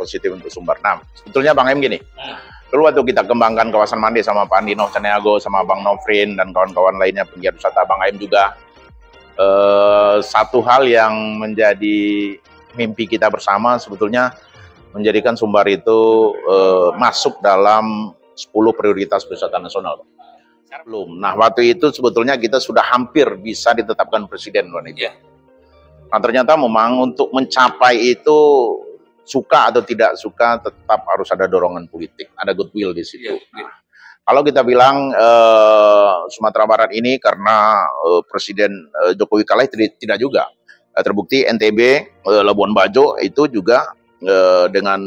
positif untuk Sumbar. Nah, sebetulnya Bang Em gini, dulu waktu kita kembangkan kawasan mandi sama Pak Andino Caniago, sama Bang Nofrin, dan kawan-kawan lainnya penggiat wisata, Bang Em juga, satu hal yang menjadi mimpi kita bersama sebetulnya menjadikan Sumbar itu masuk dalam 10 prioritas wisata nasional. Belum. Nah, waktu itu sebetulnya kita sudah hampir bisa ditetapkan presiden Bang itu. Nah, ternyata memang untuk mencapai itu, suka atau tidak suka, tetap harus ada dorongan politik, ada goodwill di situ. Nah, kalau kita bilang Sumatera Barat ini karena Presiden Jokowi kalah, tidak juga. Terbukti NTB, Labuan Bajo itu juga dengan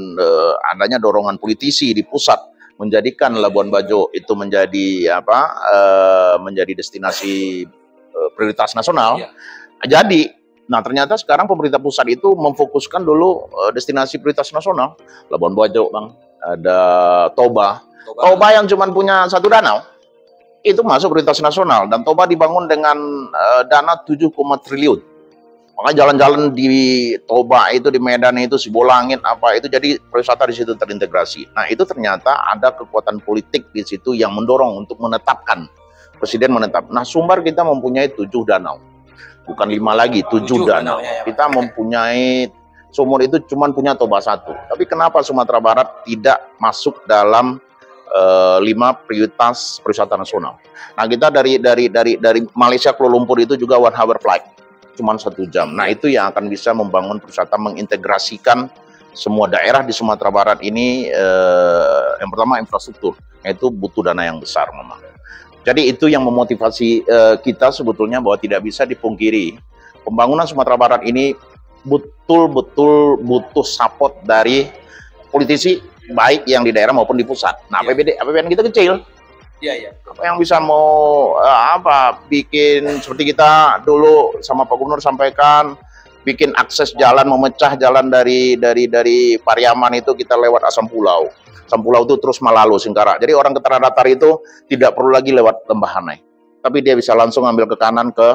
adanya dorongan politisi di pusat menjadikan Labuan Bajo itu menjadi menjadi destinasi prioritas nasional. Jadi, nah ternyata sekarang pemerintah pusat itu memfokuskan dulu destinasi prioritas nasional. Labuan Bajo, Bang, ada Toba yang cuma punya 1 danau, itu masuk prioritas nasional, dan Toba dibangun dengan dana 7, triliun. Maka jalan-jalan di Toba itu, di Medan itu, Sibolangit itu, jadi pariwisata di situ terintegrasi. Nah, itu ternyata ada kekuatan politik di situ yang mendorong untuk menetapkan, presiden menetap. Nah, Sumbar kita mempunyai 7 danau, bukan 5 lagi, 7 danau. Kita mempunyai, sumur itu cuma punya Toba 1. Tapi kenapa Sumatera Barat tidak masuk dalam 5 prioritas pariwisata nasional? Nah, kita dari Malaysia Kuala Lumpur itu juga 1 hour flight, cuma 1 jam. Nah, itu yang akan bisa membangun pariwisata, mengintegrasikan semua daerah di Sumatera Barat ini. Yang pertama infrastruktur, yaitu butuh dana yang besar memang. Jadi itu yang memotivasi kita sebetulnya, bahwa tidak bisa dipungkiri pembangunan Sumatera Barat ini betul-betul butuh support dari politisi, baik yang di daerah maupun di pusat. Nah, APBN kita kecil. Apa yang bisa mau bikin seperti kita dulu sama Pak Gubernur sampaikan, bikin akses jalan, memecah jalan dari Pariaman itu kita lewat Asam Pulau. Asam Pulau itu terus Malalo, Singkarak. Jadi orang ke Tanah Datar itu tidak perlu lagi lewat Lembahanai, tapi dia bisa langsung ambil ke kanan ke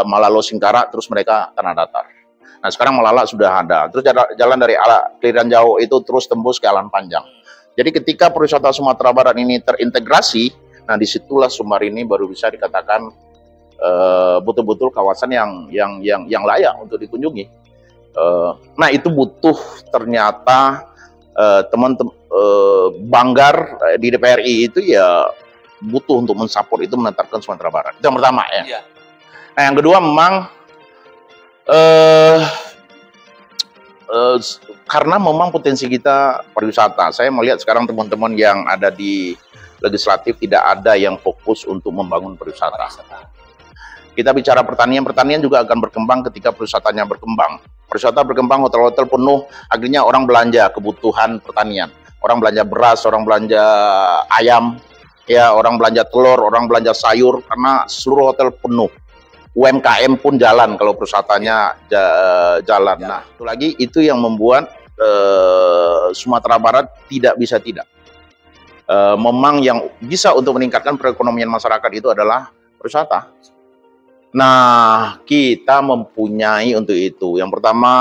Malalo, Singkarak, terus mereka Tanah Datar. Nah, sekarang Malala sudah ada. Terus jalan dari Keliran Jauh itu terus tembus ke Alan Panjang. Jadi ketika pariwisata Sumatera Barat ini terintegrasi, nah disitulah Sumbar ini baru bisa dikatakan betul-betul kawasan yang layak untuk dikunjungi. Nah, itu butuh ternyata teman-teman Banggar di DPRI itu ya butuh untuk mensupport itu, menetapkan Sumatera Barat. Itu yang pertama ya. Nah, yang kedua memang karena memang potensi kita pariwisata. Saya melihat sekarang teman-teman yang ada di legislatif tidak ada yang fokus untuk membangun pariwisata. Kita bicara pertanian juga akan berkembang ketika pariwisatanya berkembang. Pariwisata berkembang, hotel-hotel penuh, akhirnya orang belanja kebutuhan pertanian. Orang belanja beras, orang belanja ayam, ya, orang belanja telur, orang belanja sayur, karena seluruh hotel penuh. UMKM pun jalan kalau pariwisatanya jalan. Nah, itu lagi itu yang membuat Sumatera Barat tidak bisa tidak. Memang yang bisa untuk meningkatkan perekonomian masyarakat itu adalah pariwisata. Nah, kita mempunyai untuk itu. Yang pertama,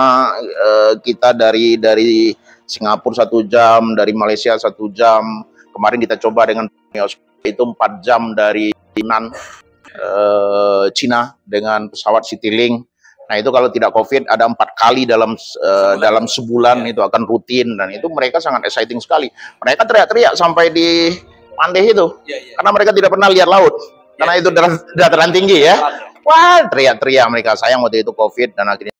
kita dari Singapura 1 jam, dari Malaysia 1 jam. Kemarin kita coba dengan itu 4 jam dari Yunan, Cina dengan pesawat Citylink. Nah, itu kalau tidak COVID ada 4 kali dalam sebulan itu akan rutin, dan itu mereka sangat exciting sekali. Mereka teriak-teriak sampai di Pandeh itu, karena mereka tidak pernah lihat laut, karena itu dataran tinggi ya. Wah, teriak-teriak mereka, sayang waktu itu COVID dan akhirnya